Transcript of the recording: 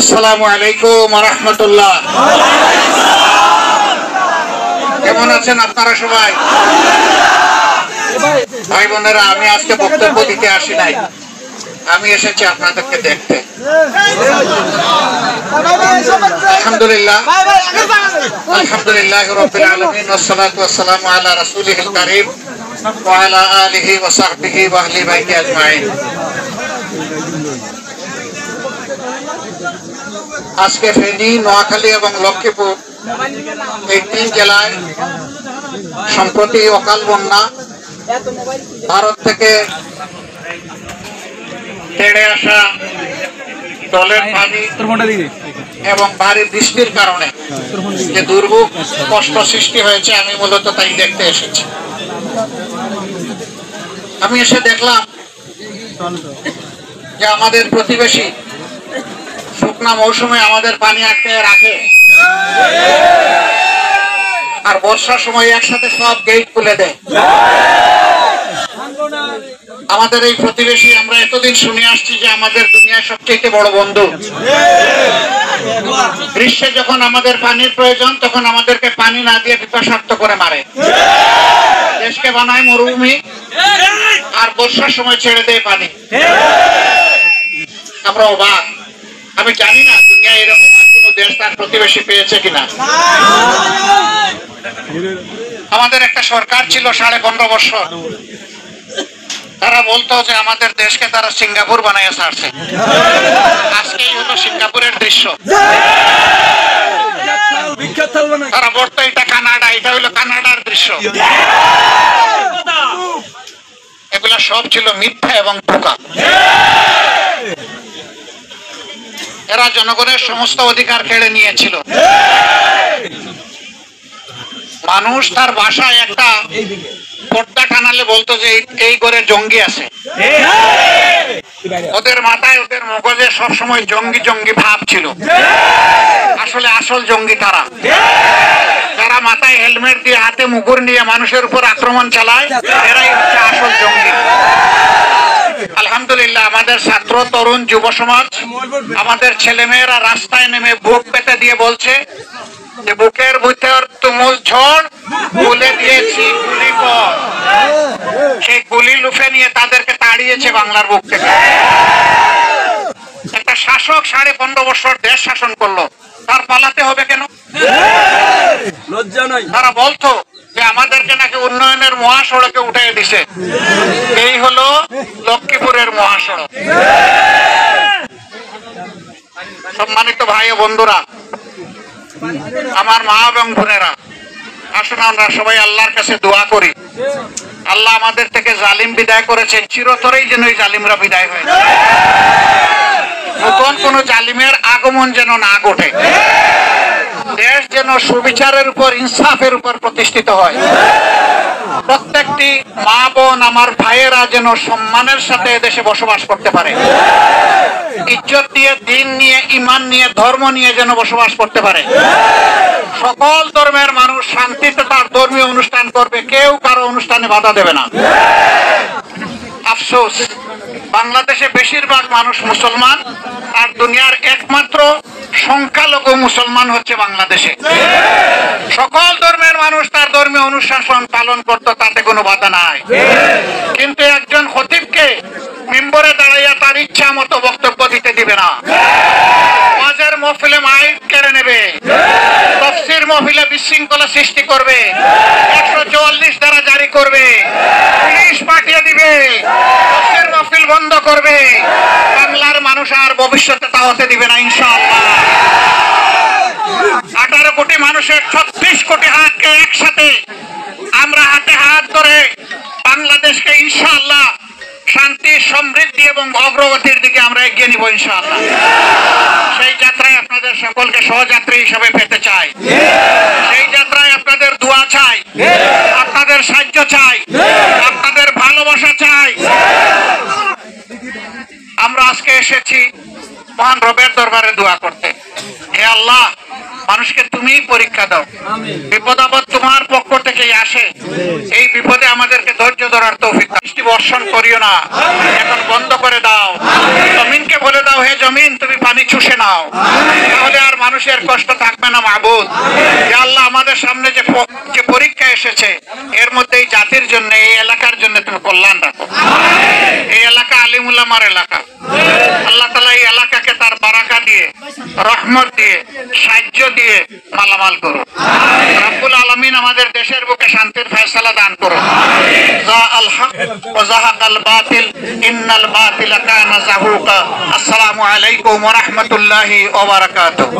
আসসালামু আলাইকুম ওয়া রাহমাতুল্লাহ। কেমন আছেন আপনারা সবাই? ভাই বোনেরা, আমি আজকে বক্তব্য দিতে আসি নাই, আমি এসেছি আপনাদেরকে দেখতে। আলহামদুলিল্লাহ আলহামদুলিল্লাহ রাব্বিল আলামিন ওয়াসসালাতু ওয়াসসালামু আলা রাসূলিল কারীম ওয়া আলা আলিহি ওয়া সাহবিহি ওয়া আহলি বাইতি আজমাইন। আজকে ফেনী, নোয়াখালী এবং লক্ষ্মীপুর এই তিন জেলায় সম্প্রতি অকাল বন্যা, ভারত থেকে তেড়ে আসা জলের পানি এবং ভারী বৃষ্টির কারণে যে দুর্ভোগ কষ্ট সৃষ্টি হয়েছে, আমি মূলত তাই দেখতে এসেছি। আমি এসে দেখলাম যে আমাদের প্রতিবেশী শুকনা মৌসুমে আমাদের পানি আটকে রাখে, আর বর্ষার সময় একসাথে সব গেট খুলে দেয়। আমাদের এই প্রতিবেশী, আমরা এতদিন শুনে আসছি যে আমাদের দুনিয়ার সবচেয়ে বড় বন্ধু। গ্রীষ্মে যখন আমাদের পানির প্রয়োজন, তখন আমাদেরকে পানি না দিয়ে পিপাসার্ত করে মারে, দেশকে বানায় মরুভূমি, আর বর্ষার সময় ছেড়ে দেয় পানি। আমরা অবাক। আমি জানি না দুনিয়া এরকম আর কোন দেশ তার প্রতিবেশী পেয়েছে কিনা। আমাদের একটা সরকার ছিল 15.5 বছর, তারা বলতো যে আমাদের দেশকে তারা সিঙ্গাপুর বানাইয়া ছাড়ছে। আজকেই হলো সিঙ্গাপুরের দৃশ্য। তারা বলতো এটা কানাডা, এটা হলো কানাডার দৃশ্য। এগুলা সব ছিল মিথ্যা এবং ধোঁকা। এরা জনগণের সমস্ত অধিকার কেড়ে নিয়েছিল। মানুষ তার বাসায় একটা পর্দা টানালে বলতো যে এই ঘরে জঙ্গি আছে। ওদের মাথায়, ওদের মগজে সবসময় জঙ্গি জঙ্গি ভাব ছিল। আসলে আসল জঙ্গি তারা, যারা মাথায় হেলমেট দিয়ে হাতে মুগুর নিয়ে মানুষের উপর আক্রমণ চালায়, এরাই হচ্ছে আসল জঙ্গি। আলহামদুলিল্লাহ, আমাদের ছাত্র, তরুণ, যুব সমাজ, আমাদের ছেলেমেয়েরা রাস্তায় নেমে বুক পেতে দিয়ে বলছে যে বুকের ভিতর তুমুল ঝড়, বলে দিয়েছি গুলি কর। সেই গুলি লুফে নিয়ে তাদেরকে তাড়িয়েছে বাংলার বুক থেকে। একটা শাসক 15.5 বছর দেশ শাসন করলো, তার পালাতে হবে কেন? লজ্জা নাই। তারা বলতো যে আমাদেরকে নাকি উন্নয়নের মহাসড়কে উঠে দিছে। এই হলো লক্ষ্মীপুরের মহাসড়ক। সম্মানিত ভাই ও বন্ধুরা, আমার মা এবং বোনেরা, আসুন আমরা সবাই আল্লাহর কাছে দোয়া করি। আল্লাহ আমাদের থেকে জালিম বিদায় করেছেন, চিরতরেই যেন এই জালিমরা বিদায় হয়ে যায়। নতুন কোন জালিমের আগমন যেন না ঘটে। দেশ যেন সুবিচারের উপর, ইনসাফের উপর প্রতিষ্ঠিত হয়। প্রত্যেকটি মা বোন, আমার ভাইয়েরা যেন সম্মানের সাথে দেশে বসবাস করতে পারে। ইজ্জত নিয়ে, দিন নিয়ে, ঈমান নিয়ে, ধর্ম নিয়ে যেন বসবাস করতে পারে। সকল ধর্মের মানুষ শান্তিতে তার ধর্মীয় অনুষ্ঠান করবে, কেউ কারো অনুষ্ঠানে বাধা দেবে না। আফসোস, বাংলাদেশে বেশিরভাগ মানুষ মুসলমান, আর দুনিয়ার একমাত্র সংখ্যালঘু মুসলমান হচ্ছে বাংলাদেশে। সকল ধর্মের মানুষ তার ধর্মীয় অনুষ্ঠান পালন করতো, তাতে কোনো বাধা নাই। কিন্তু একজন খতিবকে মিম্বরে দাঁড়াইয়া তার ইচ্ছা মতো বক্তব্য দিতে দিবে না। ওয়াজের মাহফিলে মাইক কেড়ে নেবে, তাফসীর মাহফিলে বিশৃঙ্খলা সৃষ্টি করবে, 144 ধারা জারি করবে, পুলিশ পাঠিয়ে দিবে, তাফসীর মাহফিল বন্ধ করবে। বাংলার মানুষ আর ভবিষ্যতে তা হতে দিবে না ইনশাআল্লাহ। 18 কোটি মানুষের 36 কোটি হাতকে একসাথে আমরা হাতে হাত ধরে বাংলাদেশকে ইনশাআল্লাহ শান্তি, সমৃদ্ধি এবং অগ্রগতির দিকে আমরা এগিয়ে নিব ইনশাআল্লাহ। সেই যাত্রায় আপনাদের সকলকে সহযাত্রী হিসেবে পেতে চাই। সেই যাত্রায় আপনাদের দোয়া চাই, আপনাদের সাহায্য চাই, আপনাদের ভালোবাসা চাই। আমরা আজকে এসেছি মহান রবের দরবারে দোয়া করতে, হে আল্লাহ মানুষকে তুমি পরীক্ষা দাও, বিপদ আপদ তোমার পক্ষ থেকেই আসে, এই বিপদে আমাদেরকে ধৈর্য ধরার তৌফিক দাও। বৃষ্টি বর্ষণ করিও না, এখন বন্ধ করে দাও। জমিনকে বলে দাও, হে জমিন তুমি পানি চুষে নাও, তাহলে আর মানুষের কষ্ট থাকবে না মাবুদ। হে আল্লাহ আমাদের সামনে যে পরীক্ষা এসেছে এর মধ্যে এই জাতির জন্য, এই এলাকার জন্য তুমি কল্যাণ রাখো। এই এলাকা আলিম উলামার এলাকা, আল্লাহ তাআলা এই এলাকাকে তার বারাকা দিয়ে, রহমত দিয়ে, সাহায্য দিয়ে মালামাল করো। রব্বুল আলামিন আমাদের দেশের বুকে শান্তির ফয়সালা দান করো। যা আল হক ওয়া যাহাকাল বাতিল ইন্নাল বাতিলা কানা যাহুকা। আসসালামু আলাইকুম ওয়া রাহমাতুল্লাহি ওয়া বারাকাতুহু।